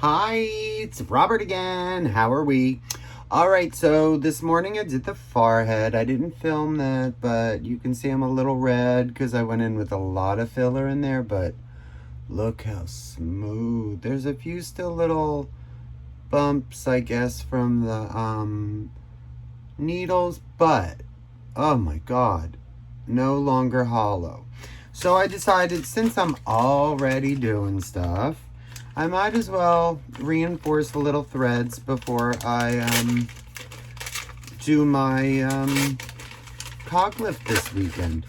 Hi, it's Robert again. How are we? All right, so this morning I did the forehead. I didn't film that, but you can see I'm a little red because I went in with a lot of filler in there, but look how smooth. There's a few still little bumps, I guess, from the needles, but oh my God, no longer hollow. So I decided, since I'm already doing stuff, I might as well reinforce the little threads before I do my cog lift this weekend.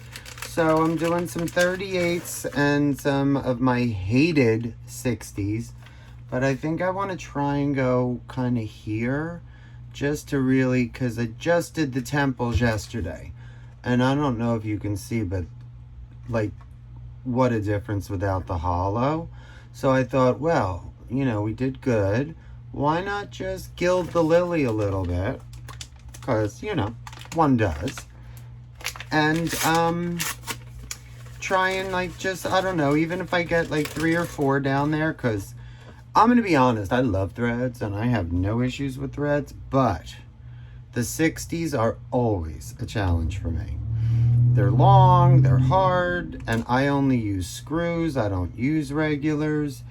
So I'm doing some 38s and some of my hated 60s, but I think I want to try and go kind of here just to really, because I just did the temples yesterday, and I don't know if you can see, but like, what a difference without the hollow. So I thought, well, we did good. Why not just gild the lily a little bit? Because, one does. And try and just, I don't know, even if I get 3 or 4 down there, because I'm going to be honest, I love threads and I have no issues with threads, but the 60s are always a challenge for me. They're long, they're hard, and I only use screws. I don't use regulars.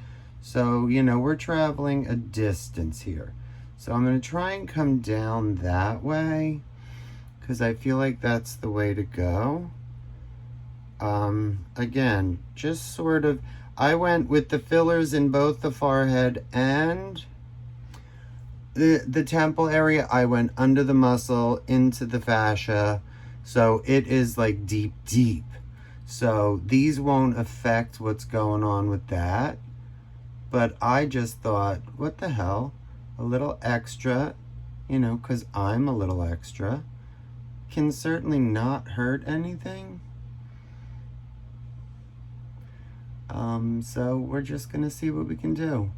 So, we're traveling a distance here. So I'm going to try and come down that way because I feel like that's the way to go. Again, just sort of, I went with the fillers in both the forehead and the temple area. I went under the muscle into the fascia. So it is deep, deep. So these won't affect what's going on with that. But I just thought, what the hell? A little extra, because I'm a little extra, can certainly not hurt anything. So we're just going to see what we can do.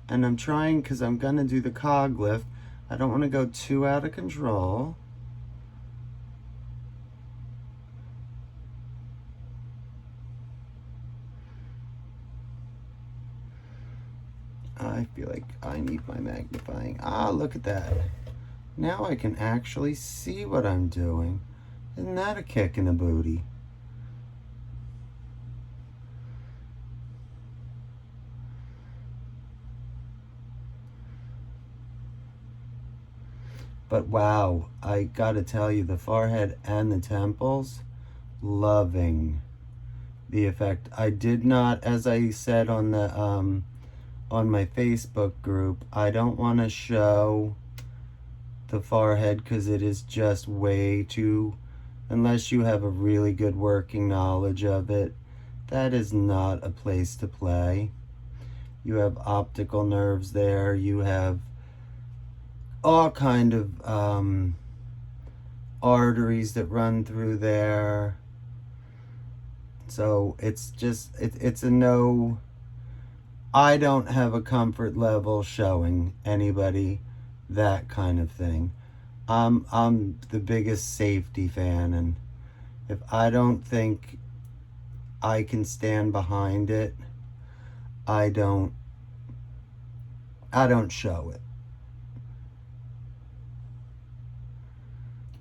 And I'm trying, because I'm going to do the cog lift, I don't want to go too out of control. I feel like I need my magnifying. Look at that. Now I can actually see what I'm doing. Isn't that a kick in the booty? But wow, I gotta tell you, the forehead and the temples, loving the effect. I did not, as I said on the on my Facebook group, I don't want to show the forehead because it is just way too, unless you have a really good working knowledge of it, that is not a place to play. You have optical nerves there, you have all kind of arteries that run through there. So it's just, it's a no. I don't have a comfort level showing anybody that kind of thing. I'm the biggest safety fan, and if I don't think I can stand behind it, I don't show it.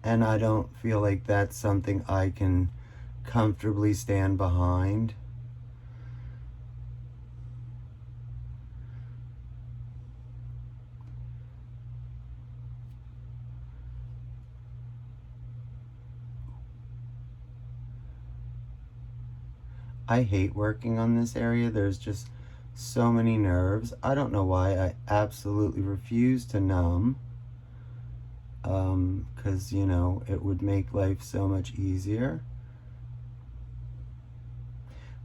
And I don't feel like that's something I can comfortably stand behind. I hate working on this area. There's just so many nerves. I don't know why. I absolutely refuse to numb. Because, it would make life so much easier.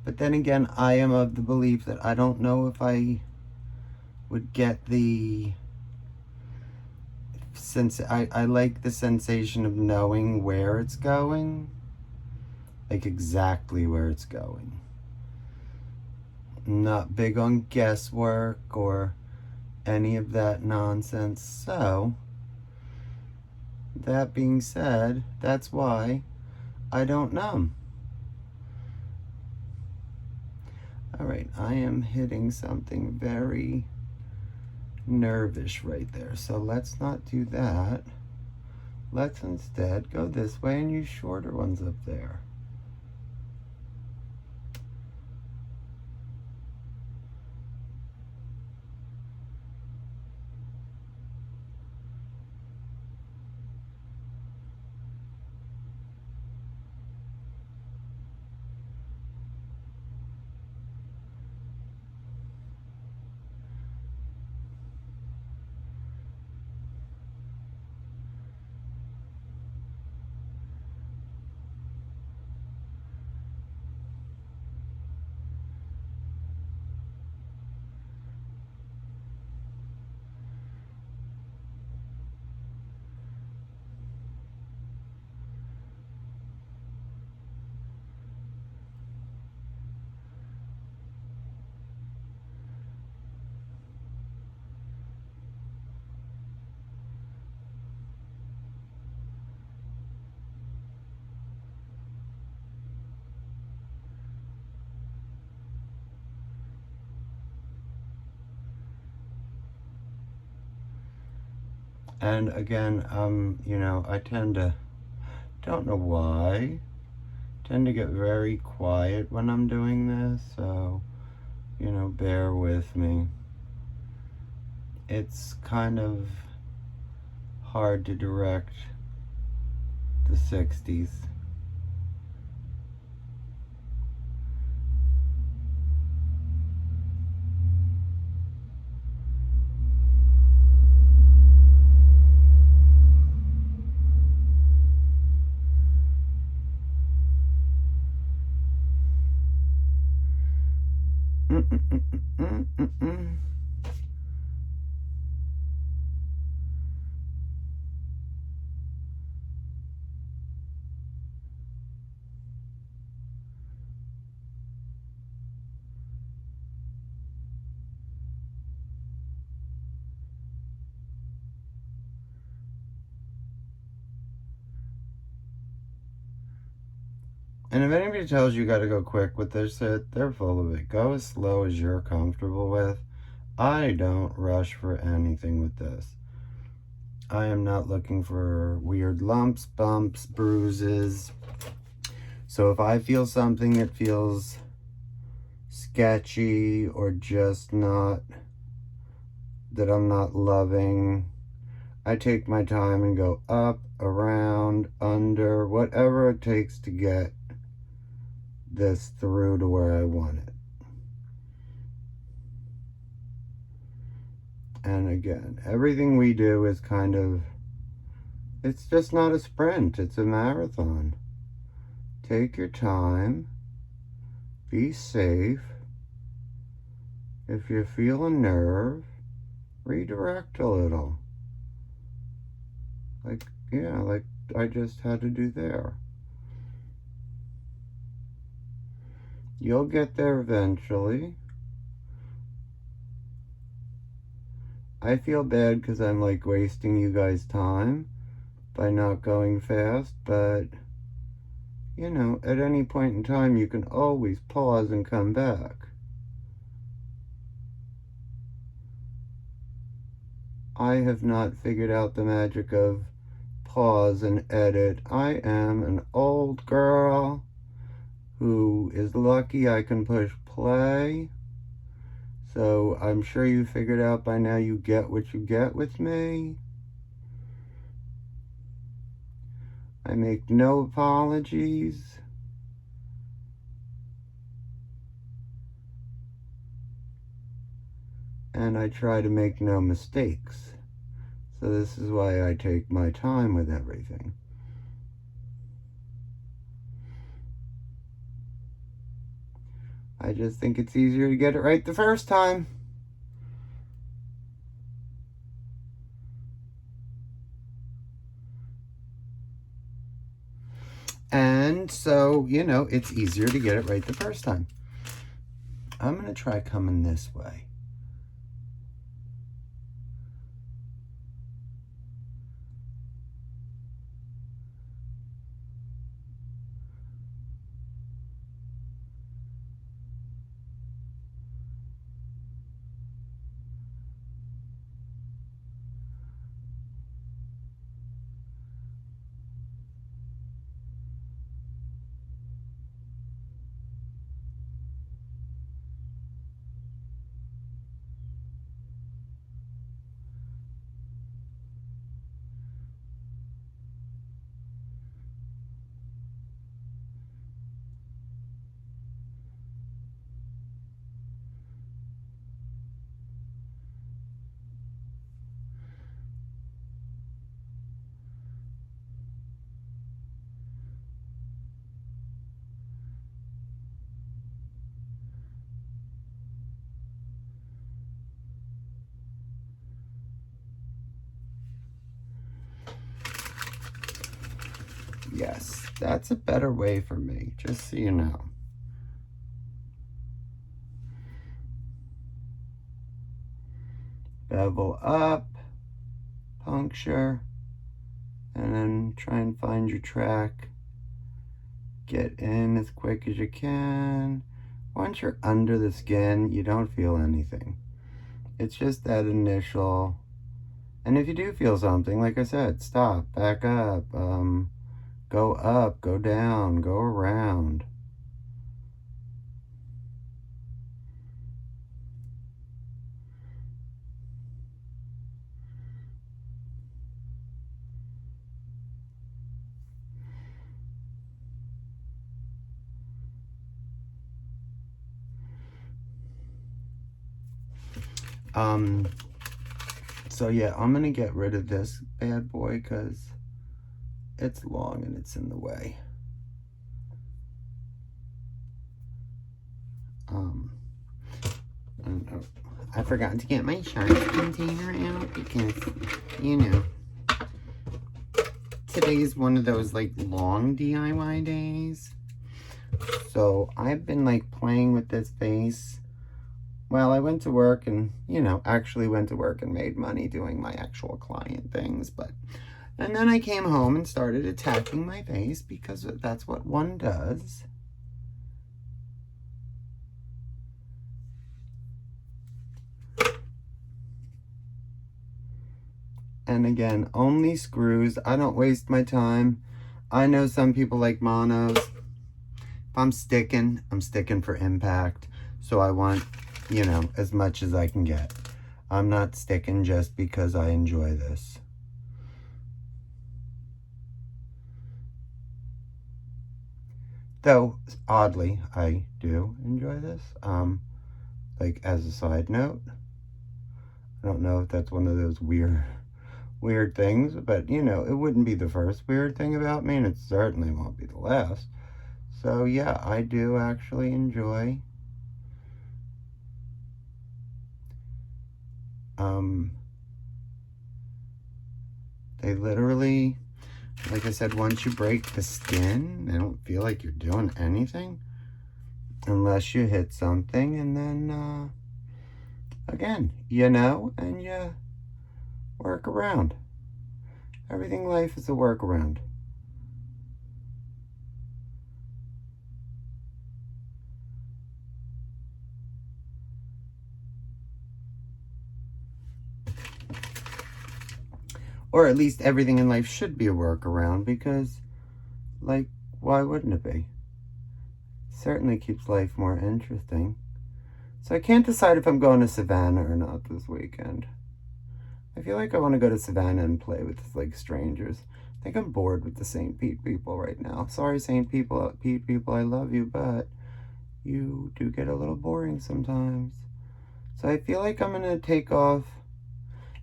But then again, I am of the belief that I don't know if I would get the sense. I like the sensation of knowing where it's going, like exactly where it's going. I'm not big on guesswork or any of that nonsense. So that being said, that's why I don't numb. All right, I am hitting something very nervish right there. So let's not do that. Let's instead go this way and use shorter ones up there. And again, I tend to, don't know why, tend to get very quiet when I'm doing this, so, bear with me. It's kind of hard to direct the 60s. And if anybody tells you gotta go quick with this, they're full of it. Go as slow as you're comfortable with. I don't rush for anything with this. I am not looking for weird lumps, bumps, bruises. So if I feel something that feels sketchy or just not, that I'm not loving, I take my time and go up, around, under, whatever it takes to get this through to where I want it. And again, everything we do is kind of, it's just not a sprint, it's a marathon. Take your time, be safe. If you feel a nerve, redirect a little. Like I just had to do there. You'll get there eventually. I feel bad because I'm like wasting you guys' time by not going fast, but at any point in time you can always pause and come back. I have not figured out the magic of pause and edit. I am an old girl who is lucky I can push play. So I'm sure you figured out by now you get what you get with me. I make no apologies. And I try to make no mistakes. So this is why I take my time with everything. I just think it's easier to get it right the first time. And so, it's easier to get it right the first time. I'm going to try coming this way. Yes, that's a better way for me, just so you know. Bevel up, puncture, and then try and find your track. Get in as quick as you can. Once you're under the skin, you don't feel anything. It's just that initial, and if you do feel something, like I said, stop, back up, go up, go down, go around. So yeah, I'm gonna get rid of this bad boy because it's long and it's in the way. I forgot to get my sharps container out because, you know, today's one of those like long DIY days. So I've been like playing with this vase. Well, I went to work and, you know, actually went to work and made money doing my actual client things, and then I came home and started attacking my vase because that's what one does. And again, only screws. I don't waste my time. I know some people like monos. If I'm sticking for impact. So I want, you know, as much as I can get. I'm not sticking just because I enjoy this. Though, oddly, I do enjoy this. Like, as a side note, I don't know if that's one of those weird things, but, you know, it wouldn't be the first weird thing about me, and it certainly won't be the last. So, yeah, I do actually enjoy they literally, like I said, once you break the skin, they don't feel like you're doing anything unless you hit something, and then again, you know, and you work around. Everything in life is a workaround. Or at least everything in life should be a workaround because, like, why wouldn't it be? Certainly keeps life more interesting. So I can't decide if I'm going to Savannah or not this weekend. I feel like I want to go to Savannah and play with, like, strangers. I think I'm bored with the St. Pete people right now. Sorry, St. Pete people, I love you, but you do get a little boring sometimes. So I feel like I'm going to take off,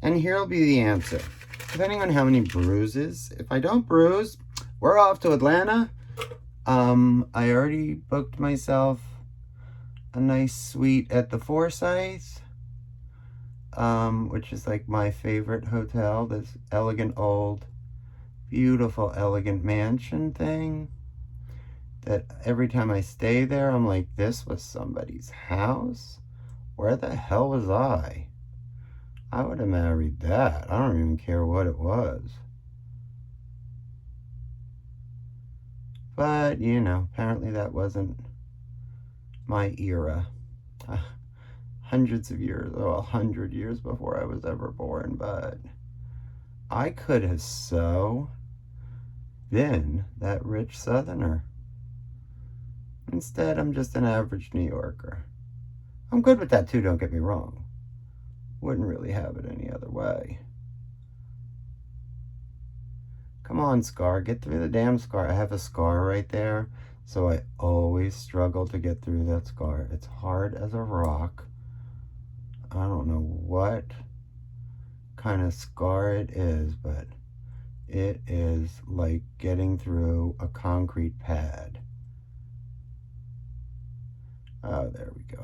and here'll be the answer. Depending on how many bruises, if I don't bruise, we're off to Atlanta. I already booked myself a nice suite at the Forsyth, which is like my favorite hotel, this elegant old, beautiful, elegant mansion thing that every time I stay there, I'm like, this was somebody's house? Where the hell was I? I would have married that. I don't even care what it was. But, you know, apparently that wasn't my era. Hundreds of years, well, 100 years before I was ever born, but I could have so been that rich Southerner. Instead, I'm just an average New Yorker. I'm good with that too, don't get me wrong. Wouldn't really have it any other way. Come on, scar, get through the damn scar. I have a scar right there, so I always struggle to get through that scar. It's hard as a rock. I don't know what kind of scar it is, but it is like getting through a concrete pad. Oh, there we go.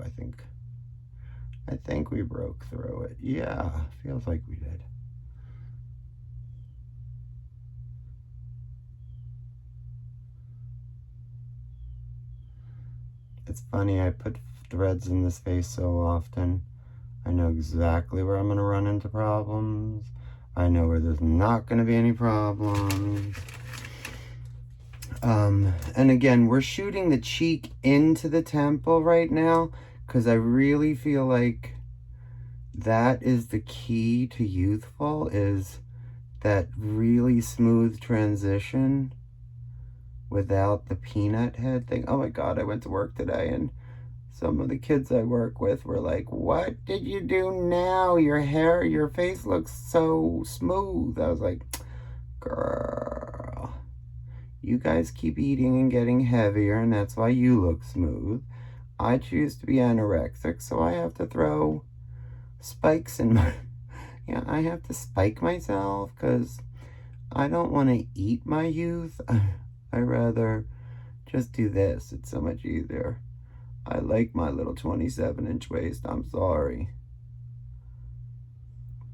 I think we broke through it. Yeah, feels like we did. It's funny, I put threads in this face so often. I know exactly where I'm going to run into problems. I know where there's not going to be any problems. And again, we're shooting the cheek into the temple right now because I really feel like that is the key to youthful, is that really smooth transition without the peanut head thing. Oh my God, I went to work today and some of the kids I work with were like, what did you do now? Your face looks so smooth. I was like, girl, you guys keep eating and getting heavier, and that's why you look smooth. I choose to be anorexic, so I have to throw spikes in my... Yeah, I have to spike myself because I don't want to eat my youth. I rather just do this. It's so much easier. I like my little 27-inch waist. I'm sorry.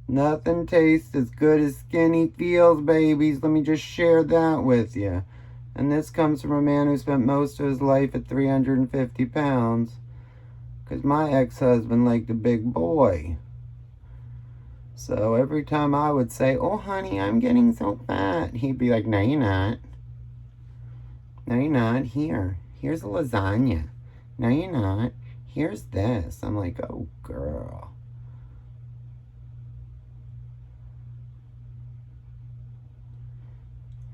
Nothing tastes as good as skinny feels, babies. Let me just share that with you. And this comes from a man who spent most of his life at 350 pounds. Because my ex-husband liked a big boy. So every time I would say, oh, honey, I'm getting so fat, he'd be like, no, you're not. No, you're not. Here's a lasagna. No, you're not. Here's this. I'm like, oh, girl.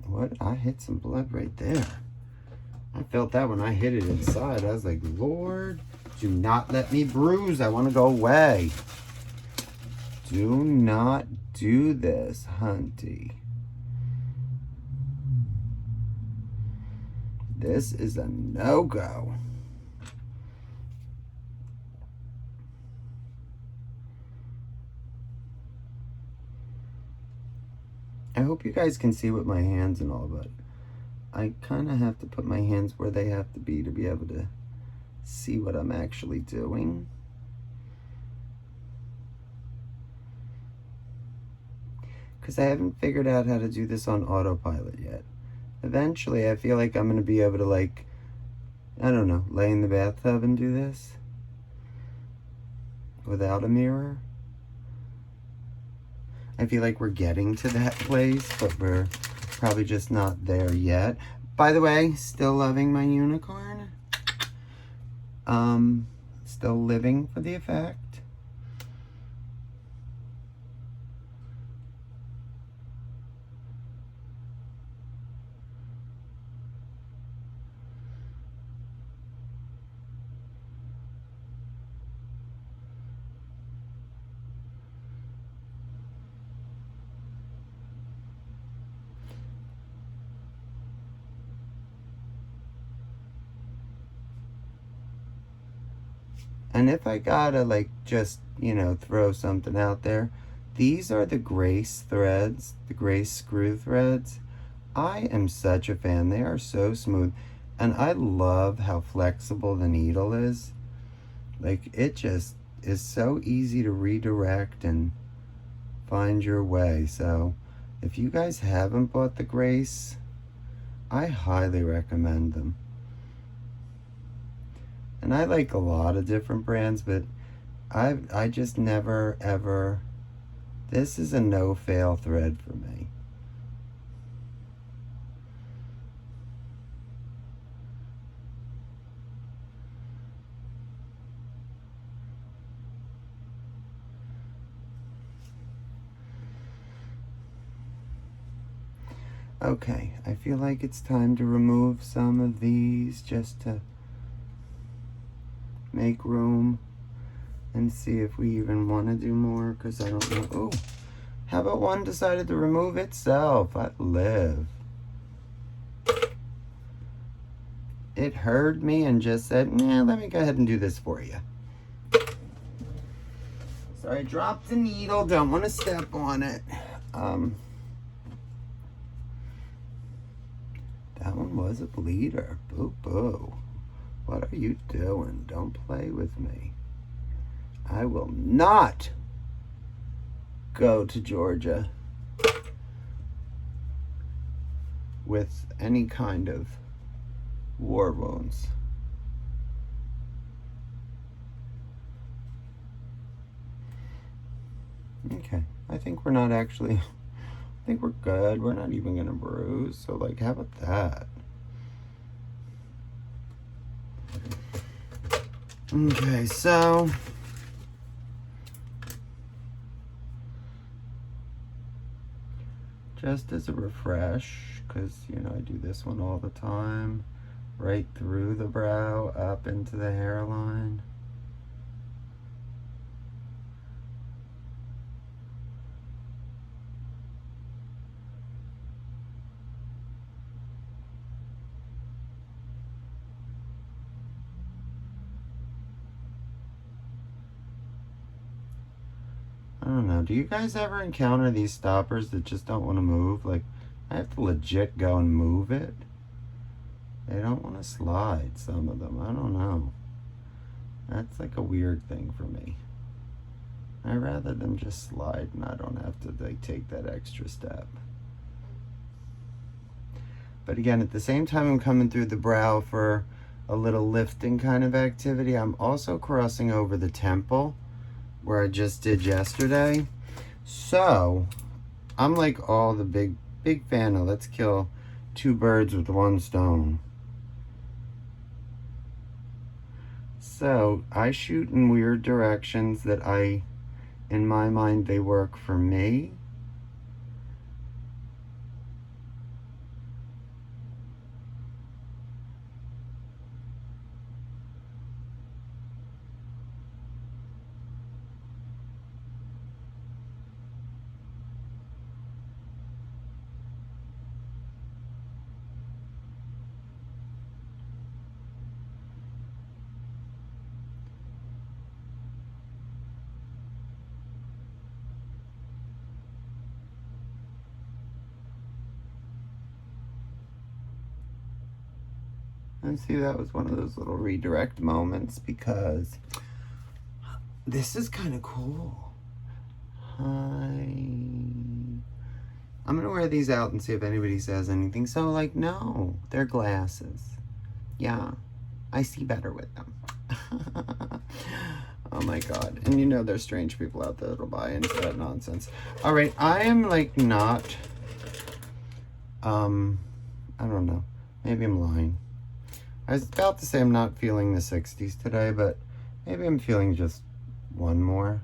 What? I hit some blood right there. I felt that when I hit it inside. I was like, Lord, do not let me bruise. I want to go away. Do not do this, hunty. This is a no-go. I hope you guys can see with my hands and all, but I kind of have to put my hands where they have to be able to see what I'm actually doing. Because I haven't figured out how to do this on autopilot yet. Eventually, I feel like I'm going to be able to, like, I don't know, lay in the bathtub and do this without a mirror. I feel like we're getting to that place, but we're probably just not there yet. By the way, still loving my unicorn. Still living for the effect. And if I gotta, like, just, you know, throw something out there, these are the Grace threads, the Grace screw threads. I am such a fan. They are so smooth. And I love how flexible the needle is. Like, it just is so easy to redirect and find your way. So, if you guys haven't bought the Grace, I highly recommend them. And I like a lot of different brands, but I just never, ever... This is a no-fail thread for me. Okay, I feel like it's time to remove some of these just to make room and see if we even want to do more, because I don't know. Oh, how about one decided to remove itself? I live. It heard me and just said, nah, let me go ahead and do this for you. So I dropped the needle, don't want to step on it. That one was a bleeder. Boo boo. What are you doing? Don't play with me. I will not go to Georgia with any kind of war wounds. Okay, I think we're not actually, I think we're good. We're not even gonna bruise, so like, how about that? Okay, so just as a refresh, because you know I do this one all the time, right through the brow up into the hairline. I don't know. Do you guys ever encounter these stoppers that just don't want to move? Like, I have to legit go and move it. They don't want to slide, some of them. I don't know. That's like a weird thing for me. I'd rather them just slide and I don't have to like take that extra step. But again, at the same time I'm coming through the brow for a little lifting kind of activity, I'm also crossing over the temple where I just did yesterday. So I'm like all the big fan of let's kill two birds with one stone. So I shoot in weird directions that in my mind, they work for me. And see, that was one of those little redirect moments because this is kind of cool. I'm gonna wear these out and see if anybody says anything. So like, no, they're glasses. Yeah, I see better with them. Oh my god. And you know there's strange people out there that'll buy into that nonsense. Alright, I am like not, I don't know. Maybe I'm lying. I was about to say I'm not feeling the 60s today, but maybe I'm feeling just one more.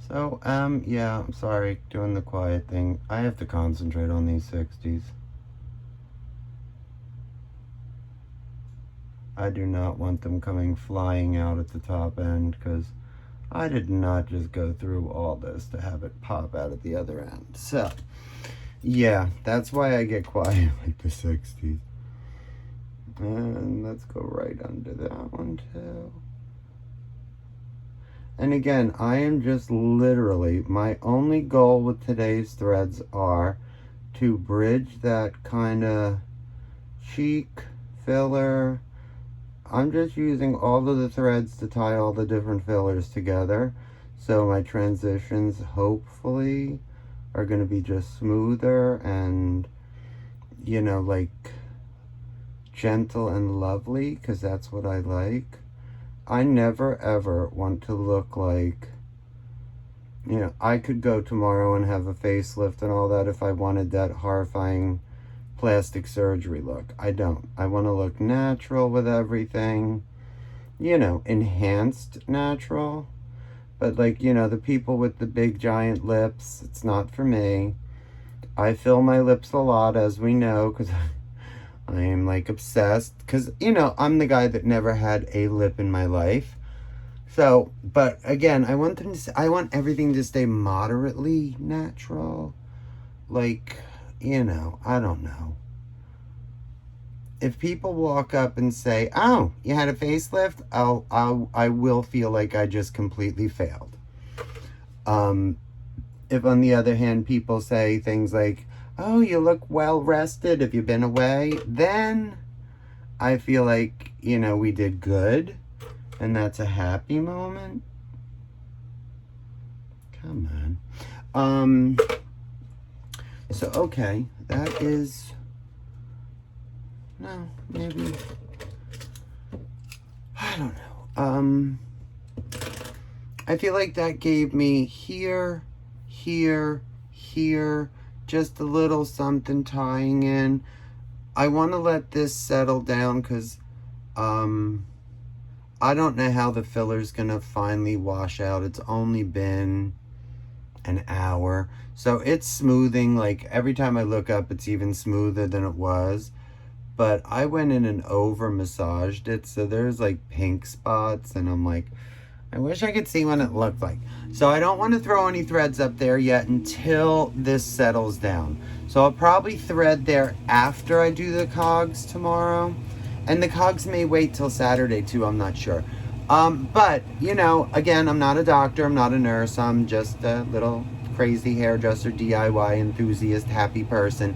So, yeah, I'm sorry, doing the quiet thing. I have to concentrate on these 60s. I do not want them coming flying out at the top end, because I did not just go through all this to have it pop out at the other end. So, yeah, that's why I get quiet with the 60s. And let's go right under that one, too. And again, I am just literally, my only goal with today's threads are to bridge that kind of cheek filler. I'm just using all of the threads to tie all the different fillers together. So my transitions hopefully are going to be just smoother and, you know, like gentle and lovely, because that's what I like. I never ever want to look like, you know, I could go tomorrow and have a facelift and all that if I wanted that horrifying plastic surgery look. I don't. I want to look natural with everything, you know, enhanced natural. But like, you know, the people with the big giant lips, it's not for me. I fill my lips a lot, as we know, because I am like obsessed, because, you know, I'm the guy that never had a lip in my life. So, but again, I want everything to stay moderately natural. Like, you know, I don't know. If people walk up and say, "Oh, you had a facelift," I will feel like I just completely failed. If on the other hand people say things like, "Oh, you look well rested if you've been away," then I feel like, you know, we did good and that's a happy moment. Come on. So okay, that is, no, maybe, I don't know. I feel like that gave me here, here, just a little something tying in. I want to let this settle down because I don't know how the filler's going to finally wash out. It's only been an hour. So it's smoothing. Like every time I look up, it's even smoother than it was. But I went in and over massaged it. So there's like pink spots and I'm like, I wish I could see what it looked like. So I don't want to throw any threads up there yet until this settles down. So I'll probably thread there after I do the cogs tomorrow. And the cogs may wait till Saturday too, I'm not sure. But, you know, again, I'm not a doctor, I'm not a nurse, I'm just a little crazy hairdresser, DIY enthusiast, happy person.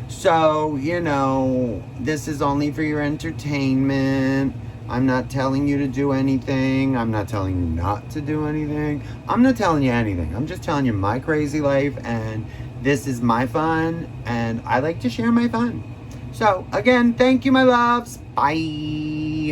So, you know, this is only for your entertainment. I'm not telling you to do anything. I'm not telling you not to do anything. I'm not telling you anything. I'm just telling you my crazy life, and this is my fun, and I like to share my fun. So, again, thank you, my loves. Bye.